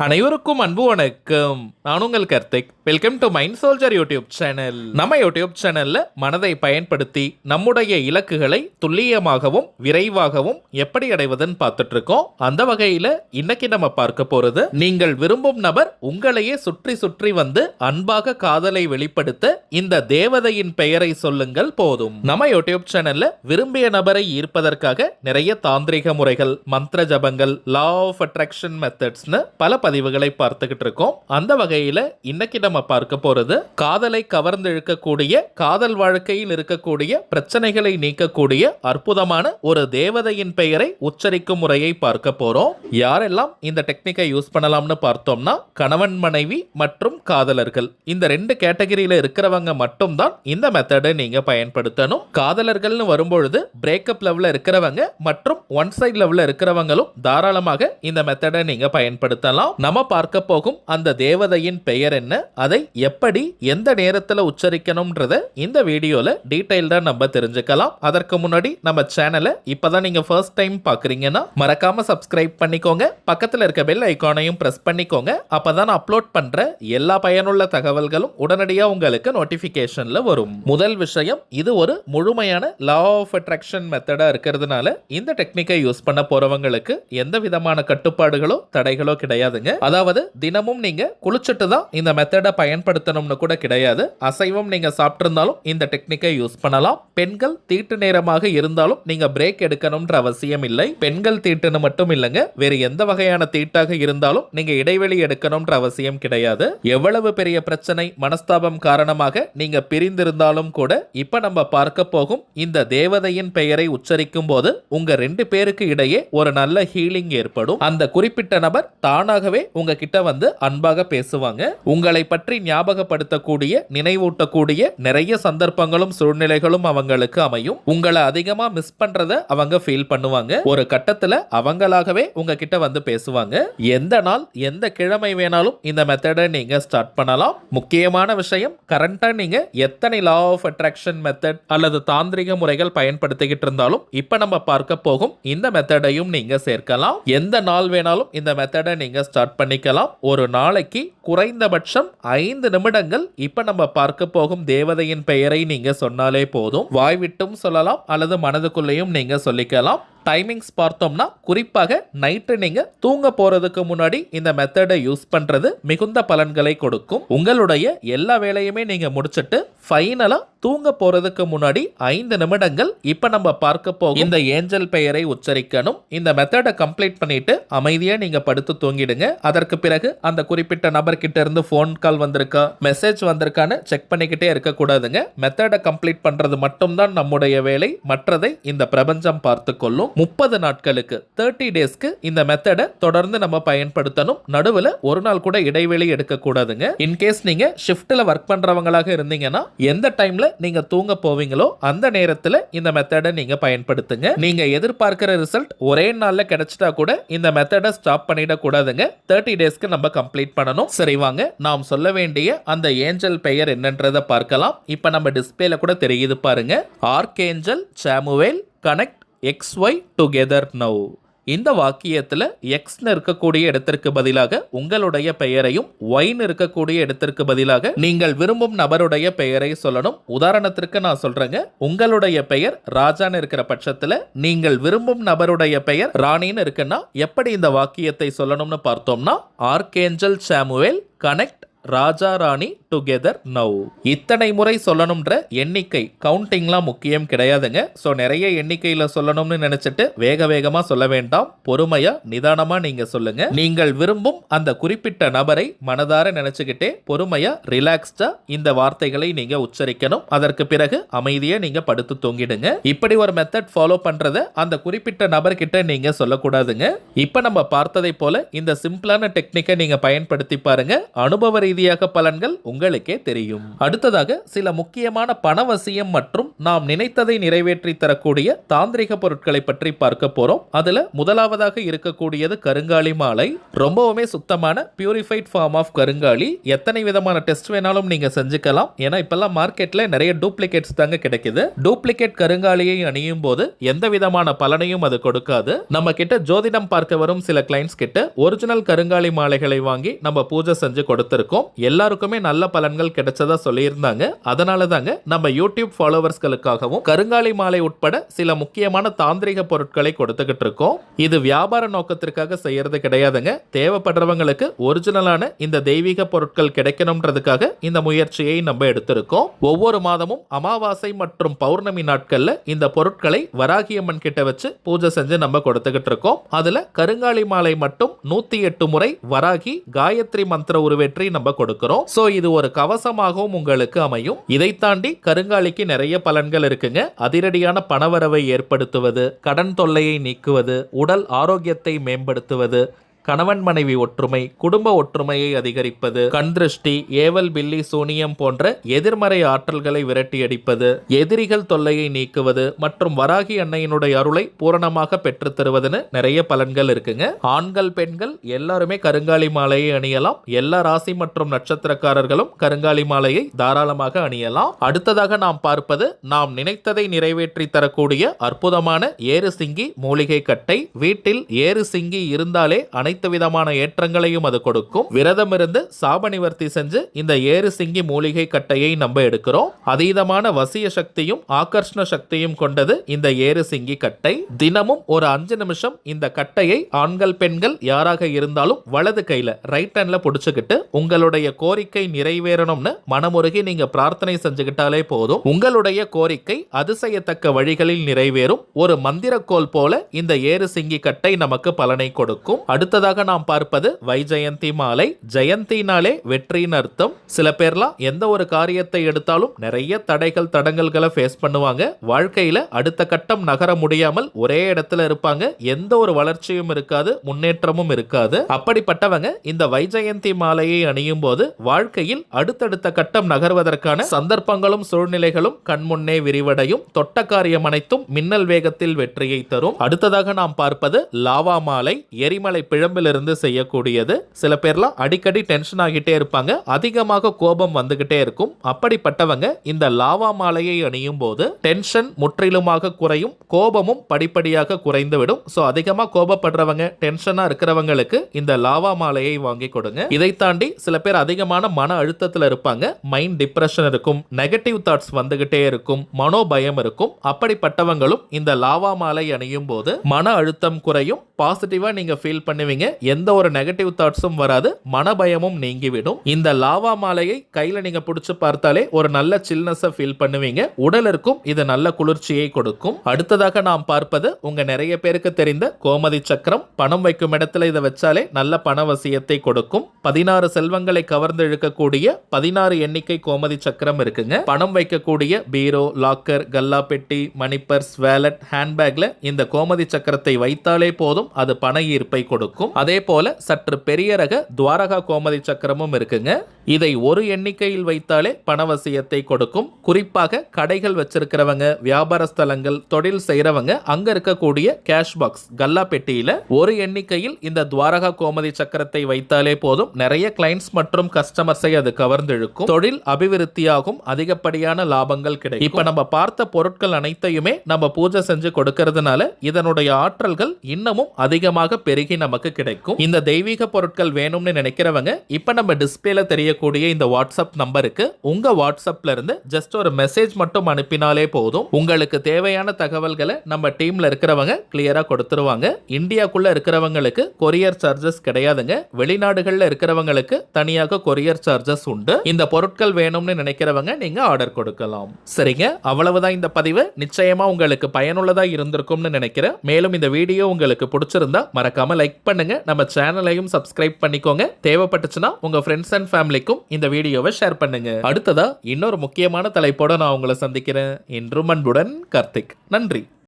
அனைவருக்கும் அன்பு வணக்கம். நான் உங்கள் Karthik. Welcome to mind soldier YouTube channel. நம்ம யூடியூப் சேனல்ல மனதை பயன்படுத்தி நம்முடைய இலக்குகளை துல்லியமாகவும் விரைவாகவும் எப்படி அடைவதுன்னு பார்த்துட்டு இருக்கோம். அந்த வகையில இன்னைக்கு நம்ம பார்க்க போறது, நீங்கள் விரும்பும் நபர் உங்களையே சுற்றி சுற்றி வந்து அன்பாக காதலை வெளிப்படுத்த இந்த தேவதையின் பெயரை சொல்லுங்கள் போதும். நம்ம யூடியூப் சேனல்ல விரும்பிய நபரை ஈர்ப்பதற்காக நிறைய தாந்திரிக முறைகள், மந்திர ஜபங்கள், லா ஆஃப் அட்ராக்ஷன் மெத்தட்ஸ்னு பல பதிவுகளை பார்த்துக்கிட்டு இருக்கோம். அந்த வகையில இன்னைக்கு நம்ம பார்க்க போறது, காதலை கவர்ந்து இழுக்கக்கூடிய, காதல் வாழ்க்கையில் இருக்கக்கூடிய பிரச்சனைகளை நீக்கக்கூடிய அற்புதமான ஒரு தேவதையின் பெயரை உச்சரிக்கும் முறையை பார்க்க போறோம். யாரெல்லாம் இந்த டெக்னிக்கை யூஸ் பண்ணலாம்னு பார்த்தோம்னா, கணவன் மனைவி மற்றும் காதலர்கள், இந்த ரெண்டு கேட்டகரியில இருக்கிறவங்க மட்டும்தான் இந்த மெத்தடை நீங்க பயன்படுத்தணும். காதலர்கள்னு வரும்பொழுது பிரேக்கப் லெவல்ல இருக்கிறவங்க மற்றும் ஒன் சைட் லெவல்ல இருக்கிறவங்களும் தாராளமாக இந்த மெத்தடை நீங்க பயன்படுத்தலாம். நம்ம பார்க்க போகும் அந்த தேவதையின் பெயர் என்ன, அதை எப்படி எந்த நேரத்தில் உச்சரிக்கணும்ன்றத இந்த வீடியோல டீடைல்டா நம்ம தெரிஞ்சுக்கலாம். அதற்கு முன்னாடி நம்ம சேனலை இப்பதான் நீங்க ஃபர்ஸ்ட் டைம் பாக்குறீங்கன்னா மறக்காம சப்ஸ்கிரைப் பண்ணிக்கோங்க. பக்கத்தில் இருக்க பெல் ஐகானையும் பிரஸ் பண்ணிக்கோங்க. அப்பதான் அப்லோட் பண்ற எல்லா பயனுள்ள தகவல்களும் உடனடியா உங்களுக்கு நோட்டிபிகேஷன்ல வரும். முதல் விஷயம், இது ஒரு முழுமையான லா ஆஃப் அட்ராக்ஷன் மெத்தடா இருக்கிறதுனால இந்த டெக்னிக்கை யூஸ் பண்ண போறவங்களுக்கு எந்த விதமான கட்டுப்பாடுகளோ தடைகளோ கிடையாதுங்க. அதாவது தினமும் நீங்க குளிச்சுட்டு தான் இந்த மெத்தடை பயன்படுத்தணும்னு கூட கிடையாது. அசைவம் நீங்க சாப்பிட்டிருந்தாலும் இந்த டெக்னிக்கை யூஸ் பண்ணலாம். பெண்கள் தீட்டு நேரமாக இருந்தாலும் நீங்க பிரேக் எடுக்கணும்ன்ற அவசியம் இல்லை. பெண்கள் தீட்டுன்னு மட்டும் இல்லைங்க, வேறு எந்த வகையான தீட்டாக இருந்தாலும் நீங்க இடைவெளி எடுக்கணும்ன்ற அவசியம் கிடையாது. எவ்வளவு பெரிய பிரச்சனை, மனஸ்தாபம் காரணமாக நீங்க பிரிந்திருந்தாலும் கூட இப்ப நம்ம பார்க்க போகும் இந்த தேவதையின் பெயரை உச்சரிக்கும் போது உங்க ரெண்டு பேருக்கு இடையே ஒரு நல்ல ஹீலிங் ஏற்படும். அந்த குறிப்பிட்ட நபர் தானாகவே உங்ககிட்ட வந்து அன்பாக பேசுவாங்க. உங்களை பற்றி ஞாபகப்படுத்தக்கூடிய, நினைவூட்டக்கூடிய நிறைய சந்தர்ப்பங்களும் சூழ்நிலைகளும் அவங்களுக்கு அமையும். உங்களை அதிகமா மிஸ் பண்றத அவங்க ஃபீல் பண்ணுவாங்க. ஒரு கட்டத்துல அவங்களாகவே உங்ககிட்ட வந்து பேசுவாங்க. எந்த நாள் எந்த கிழமை வேணாலும் இந்த மெத்தடை நீங்க ஸ்டார்ட் பண்ணலாம். முக்கியமான விஷயம், கரண்டா நீங்க எத்தனை லா ஆஃப் அட்ராக்ஷன் மெத்தட் அல்லது தாந்திரிக முறைகள் பயன்படுத்திக்கிட்டு இருந்தாலும் இப்ப நம்ம பார்க்க போகும் இந்த மெத்தடையும் நீங்க சேர்க்கலாம். எந்த நாள் வேணாலும் இந்த மெத்தடை நீங்க ஸ்டார்ட் பண்ணிக்கலாம். ஒரு நாளைக்கு குறைந்தபட்சம் 5 நிமிடங்கள் இப்ப நம்ம பார்க்க போகும் தேவதையின் பெயரை நீங்க சொன்னாலே போதும். வாய் விட்டும் சொல்லலாம் அல்லது மனதுக்குள்ளேயும் நீங்க சொல்லிக்கலாம். டைமிங்ஸ் பார்த்தோம்னா, குறிப்பாக நைட்டு நீங்க தூங்க போறதுக்கு முன்னாடி இந்த மெத்தடை யூஸ் பண்றது மிகுந்த பலன்களை கொடுக்கும். உங்களுடைய எல்லா வேலையுமே நீங்க முடிச்சிட்டு ஃபைனலா தூங்க போறதுக்கு முன்னாடி 5 நிமிடங்கள் இப்ப நம்ம பார்க்க போகும் இந்த ஏஞ்சல் பெயரை உச்சரிக்கணும். இந்த மெத்தடை கம்ப்ளீட் பண்ணிட்டு அமைதியா நீங்க படுத்து தூங்கிடுங்க. அதற்கு பிறகு அந்த குறிப்பிட்ட நபர் கிட்ட இருந்து போன் கால் வந்திருக்கா, மெசேஜ் வந்திருக்கான்னு செக் பண்ணிக்கிட்டே இருக்க கூடாதுங்க. மெத்தடை கம்ப்ளீட் பண்றது மட்டும்தான் நம்முடைய வேலை. மற்றதை இந்த பிரபஞ்சம் பார்த்து கொள்ளும். 30 நாட்களுக்கு 30 டேஸ்க்கு இந்த மெத்தடை தொடர்ந்து நம்ம பயன்படுத்தணும். நடுவில் ஒரு நாள் கூட இடைவெளி எடுக்க கூடாதுங்க. இன்கேஸ் நீங்க ஷிஃப்ட்ல ஒர்க் பண்றவங்களாக இருந்தீங்கன்னா, எந்த டைம்ல நீங்க தூங்க போவீங்களோ அந்த நேரத்தில் இந்த மெத்தடை நீங்க பயன்படுத்துங்க. நீங்க எதிர்பார்க்கிற ரிசல்ட் ஒரே நாள்ல கிடைச்சிட்டா கூட இந்த மெத்தடை ஸ்டாப் பண்ணிட கூடாதுங்க. 30 டேஸ்க்கு நம்ம கம்ப்ளீட் பண்ணணும். சரி, வாங்க நாம் சொல்ல வேண்டிய அந்த ஏஞ்சல் பெயர் என்னன்றதை பார்க்கலாம். இப்ப நம்ம டிஸ்பிளேல கூட தெரியுது பாருங்க. Archangel Samuel connect XY together now. இந்த வாக்கியத்தில் எக்ஸ்னு இருக்கக்கூடிய இடத்திற்கு பதிலாக உங்களுடைய பெயரையும், ஒய்னு இருக்கக்கூடிய இடத்திற்கு பதிலாக நீங்கள் விரும்பும் நபருடைய பெயரை சொல்லணும். உதாரணத்திற்கு நான் சொல்றேங்க, உங்களுடைய பெயர் ராஜான்னு இருக்கிற பட்சத்தில் நீங்கள் விரும்பும் நபருடைய பெயர் ராணின்னு இருக்குன்னா எப்படி இந்த வாக்கியத்தை சொல்லணும்னு பார்த்தோம்னா, ஆர்க்ஏஞ்சல் Samuel connect Raja Rani together now. இத்தனை முறை சொல்லணும்ன்ற எண்ணிக்கை கவுண்டிங்லாம் முக்கியம் கிடையாதுங்க. ஸோ நிறைய எண்ணிக்கையில் சொல்லணும்னு நினைச்சிட்டு வேக வேகமாக சொல்ல வேண்டாம். பொறுமையா நிதானமா நீங்க சொல்லுங்க. நீங்கள் விரும்பும் அந்த குறிப்பிட்ட நபரை மனதார நினைச்சுக்கிட்டே பொறுமையா ரிலாக்ஸ்டா இந்த வார்த்தைகளை நீங்க உச்சரிக்கணும். அதற்கு பிறகு அமைதியா நீங்க படுத்து தூங்கிடுங்க. இப்படி ஒரு மெத்தட் ஃபாலோ பண்றத அந்த குறிப்பிட்ட நபர்கிட்ட நீங்க சொல்லக்கூடாதுங்க. இப்ப நம்ம பார்த்ததை போல இந்த சிம்பிளான டெக்னிக்கை நீங்க பயன்படுத்தி பாருங்க. அனுபவ ரீதியாக பலன்கள் உங்களுக்கே தெரியும். அடுத்ததாக சில முக்கியமான பணவசியம் மற்றும் நாம் நினைத்ததை நிறைவேற்றி தரக்கூடிய தாந்திரிக பொருட்களை பற்றி பார்க்க போறோம். அதுல முதலாவதாக இருக்கக்கூடியது கருங்காலி மாலை. ரொம்பவுமே சுத்தமான பியூரிஃபைட் ஃபார்ம் ஆஃப் கருங்காலி. எத்தனை விதமான டெஸ்ட் வேணாலும் நீங்க செஞ்சுக்கலாம். ஏன்னா இப்பெல்லாம் மார்க்கெட்ல நிறைய டூப்ளிகேட்ஸ் தாங்க கிடைக்குது. டூப்ளிகேட் கருங்காலியை அணியும் போது எந்த விதமான பலனையும் அது கொடுக்காது. நம்ம கிட்ட ஜோதிடம் பார்க்க வரும் சில கிளைண்ட்ஸ் கிட்ட ஒரிஜினல் கருங்காலி மாலைகளை வாங்கி நம்ம பூஜை செஞ்சு கொடுத்திருக்கோம். எல்லாருக்குமே நல்ல பலன்கள் கிடைச்சதா சொல்லியிருந்தாங்க. அதனால தாங்க நம்ம யூடியூப் ஃபாலோவர்ஸ்களுக்காகவும் கருங்காலி மாலை உட்பட சில முக்கியமான தாந்திரிக பொருட்களை கொடுத்துக்கிட்டு இருக்கோம். இது வியாபார நோக்கத்திற்காக செய்யறது கிடையாதுங்க. தேவைப்படுறவங்களுக்கு ஒரிஜினலான இந்த தெய்வீக பொருட்கள் கிடைக்கணும்ன்றதுக்காக இந்த முயற்சியை நம்ம எடுத்திருக்கோம். ஒவ்வொரு மாதமும் அமாவாசை மற்றும் பௌர்ணமி நாட்கள்ல இந்த பொருட்களை வராகியம்மன் கிட்ட வச்சு பூஜை செஞ்சு நம்ம கொடுத்துக்கிட்டு இருக்கோம். அதுல கருங்காலி மாலை மட்டும் 108 முறை வராகி காயத்ரி மந்திர உருவேற்றி நம்ம கொடுக்கிறோம். சோ இது ஒரு கவசமாகவும் உங்களுக்கு அமையும். இதை தாண்டி கருங்காலிக்கு நிறைய பலன்கள் இருக்குங்க. அதிரடியான பணவரவை ஏற்படுத்துவது, கடன் தொல்லையை நீக்குவது, உடல் ஆரோக்கியத்தை மேம்படுத்துவது, கணவன் மனைவி ஒற்றுமை, குடும்ப ஒற்றுமையை அதிகரிப்பது, கண் திருஷ்டி, ஏவல் பில்லி சூனியம் போன்ற எதிர்மறை ஆற்றல்களை விரட்டி அடிப்பது, எதிரிகள் தொல்லையை நீக்குவது மற்றும் வராகி அன்னையினுடைய அருளை பூரணமாக பெற்று தருவதுன்னு நிறைய பலன்கள் இருக்குங்க. ஆண்கள் பெண்கள் எல்லாருமே கருங்காலி மாலையை அணியலாம். எல்லா ராசி மற்றும் நட்சத்திரக்காரர்களும் கருங்காலி மாலையை தாராளமாக அணியலாம். அடுத்ததாக நாம் பார்ப்பது நாம் நினைத்ததை நிறைவேற்றி தரக்கூடிய அற்புதமான ஏறு சிங்கி மூலிகை கட்டை. வீட்டில் ஏறு சிங்கி இருந்தாலே அனைத்து விதமான ஏற்றங்களையும் அது கொடுக்கும். விரதம் இருந்து சாப நிவர்த்தி செஞ்சு இந்த ஏறு சிங்கி மூலிகை கட்டையை நம்ம எடுக்கிறோம். அதீதமான வசிய சக்தியும் ஆகர்ஷண சக்தியும் கொண்டது இந்த ஏறு சிங்கி கட்டை. தினமும் ஒரு 5 நிமிஷம் இந்த கட்டையை ஆண்கள் பெண்கள் யாராக இருந்தாலும் வலது கையில ரைட் ஹேண்ட்ல புடிச்சுக்கிட்டு உங்களுடைய கோரிக்கை நிறைவேறணும்னு மனமுருகி நீங்க பிரார்த்தனை செஞ்சுக்கிட்டாலே போதும். உங்களுடைய கோரிக்கை அதிசயத்தக்க வழிகளில் நிறைவேறும். ஒரு மந்திரக்கோல் போல இந்த ஏறு சிங்கி கட்டை நமக்கு பலனை கொடுக்கும். அடுத்ததாக நாம் பார்ப்பது வைஜெயந்தி மாலை. ஜெயந்தினாலே வெற்றியின் அர்த்தம். சில பேர்லாம் எந்த ஒரு காரியத்தை எடுத்தாலும் நிறைய தடைகள் தடங்கல்களை ஃபேஸ் பண்ணுவாங்க. வாழ்க்கையில அடுத்த கட்டம் நகர முடியாமல் ஒரே இடத்துல இருப்பாங்க. எந்த ஒரு வளர்ச்சியும் இருக்காது, முன்னேற்றமும் இருக்காது. அப்படிப்பட்டவங்க இந்த வைஜெயந்தி மாலையை அணியும் போது வாழ்க்கையில் அடுத்தடுத்த கட்டம் நகர்வதற்கான சந்தர்ப்பங்களும் சூழ்நிலைகளும் கண்முன்னே விரிவடையும். தொட்ட காரியம் அனைத்தும் மின்னல் வேகத்தில் வெற்றியை தரும். அடுத்ததாக நாம் பார்ப்பது லாவா மாலை. எரிமலை பிழம்பிலிருந்து செய்யக்கூடியது. சில பேர்லாம் அடிக்கடி டென்ஷன் ஆகிட்டே இருப்பாங்க. அதிகமாக கோபம் வந்துகிட்டே இருக்கும். அப்படிப்பட்டவங்க இந்த லாவா மாலையை அணியும் போது டென்ஷன் முற்றிலுமாக குறையும். கோபமும் படிப்படியாக குறைந்துவிடும். சோ அதிகமா கோபப்படுறவங்க, டென்ஷனா இருக்கிறவங்களுக்கு இந்த லாவா மாலையை வாங்கி கொடுங்க. இதை தாண்டி சில பேர் அதிகமான மன அழுத்தத்தில் இருப்பாங்க. மைண்ட் டிப்ரெஷன் இருக்கும், நெகட்டிவ் தாட்ஸ் வந்துகிட்டே இருக்கும், மனோபயம் இருக்கும். அப்படிப்பட்டவங்களும் இந்த லாவா மாலை அணியும் போது மன அழுத்தம் குறையும். பாசிட்டிவா நீங்க ஃபீல் பண்ணுவீங்க. எந்த ஒரு நெகட்டிவ் தாட்ஸும் வராது, மனபயமும் நீங்கிவிடும். இந்த லாவா மாலையை கையில நீங்க பிடிச்சு பார்த்தாலே ஒரு நல்ல சில்னஸ் ஃபீல் பண்ணுவீங்க. உடலுக்கும் இது நல்ல குளிர்ச்சியை கொடுக்கும். அடுத்ததாக நாம் பார்ப்பது உங்க நிறைய பேருக்கு தெரிந்த கோமதி சக்கரம். பணம் வைக்கும் இடத்துல இதை வச்சாலே நல்ல பணவசியத்தை கொடுக்கும். 16 செல்வங்களை கவர்ந்து இழுக்கக்கூடிய 16 எண்ணிக்கை கோமதி சக்கரம் இருக்குங்க. பணம் வைக்கக்கூடிய பீரோ, லாக்கர், கல்லா பெட்டி, மணி பர்ஸ், வேலட், ஹேண்ட்பேக்ல இந்த கோமதி சக்கரத்தை வைத்தாலே போதும், அது பண ஈர்ப்பை கொடுக்கும். அதே போல சற்று பெரிய ரக துவாரகா கோமதி சக்கரமும் இருக்குங்க. இதை ஒரு எண்ணிக்கையில் வைத்தாலே பணவசியத்தை கொடுக்கும். குறிப்பாக கடைகள் வச்சிருக்கிறவங்க, வியாபார ஸ்தலங்கள், தொழில் செய்யறவங்க அங்க இருக்கக்கூடிய கேஷ் பாக்ஸ் கல்லா பெட்டியில ஒரு எண்ணிக்கையில் இந்த துவாரகா கோமதி சக்கரத்தை வைத்தாலே போதும். நிறைய கிளைண்ட்ஸ் மற்றும் கஸ்டமர்ஸை அது கவர்ந்து இழுக்கும். தொழில் அபிவிருத்தியாகும். அதிகப்படியான லாபங்கள் கிடைக்கும். இப்ப நம்ம பார்த்த பொருட்கள் அனைத்தையுமே நம்ம பூஜை செஞ்சு கொடுக்கிறதுனால இதனுடைய ஆற்றல்கள் இன்னமும் அதிகமாக பெருகி நமக்கு கிடைக்கும். இந்த தெய்வீக பொருட்கள் வேணும்னு நினைக்கிறவங்க இப்ப நம்ம டிஸ்பிளேல தெரியக்கூடிய இந்த வாட்ஸ்அப் நம்பருக்கு உங்க வாட்ஸ்அப்ல இருந்து ஜஸ்ட் ஒரு மெசேஜ் மட்டும் அனுப்பினாலே போதும். உங்களுக்கு தேவையான தகவல்களை நம்ம டீம்ல இருக்கிறவங்க கிளியரா கொடுத்துருவாங்க. இந்தியாக்குள்ள இருக்கிறவங்களுக்கு கொரியர் சார்ஜஸ் கிடையாதுங்க. வெளிநாடுகள்ல இருக்கிறவங்களுக்கு தனியாக கொரியர் சார்ஜஸ் உண்டு. இந்த பொருட்கள் வேணும்னு நினைக்கிறவங்க நீங்க ஆர்டர் கொடுக்கலாம். சரிங்க, அவ்வளவுதான் இந்த பதிவு. நிச்சயமா உங்களுக்கு பயனுள்ளதா இருந்திருக்கும்னு நினைக்கிறேன். மேலும் இந்த வீடியோ உங்களுக்கு பிடிச்சிருந்தா மறக்காம லைக் பண்ணுங்க. நம்ம சேனலையும் சப்ஸ்கிரைப் பண்ணிக்கோங்க. தேவைப்பட்டுச்சுன்னா உங்க ஃப்ரெண்ட்ஸ் அண்ட் ஃபேமிலிக்கும் இந்த வீடியோவை ஷேர் பண்ணுங்க. அடுத்ததா இன்னொரு முக்கியமான தலைப்போட நான் உங்களை சந்திக்கிறேன். இன்றும் அன்புடன் கார்த்திக். நன்றி.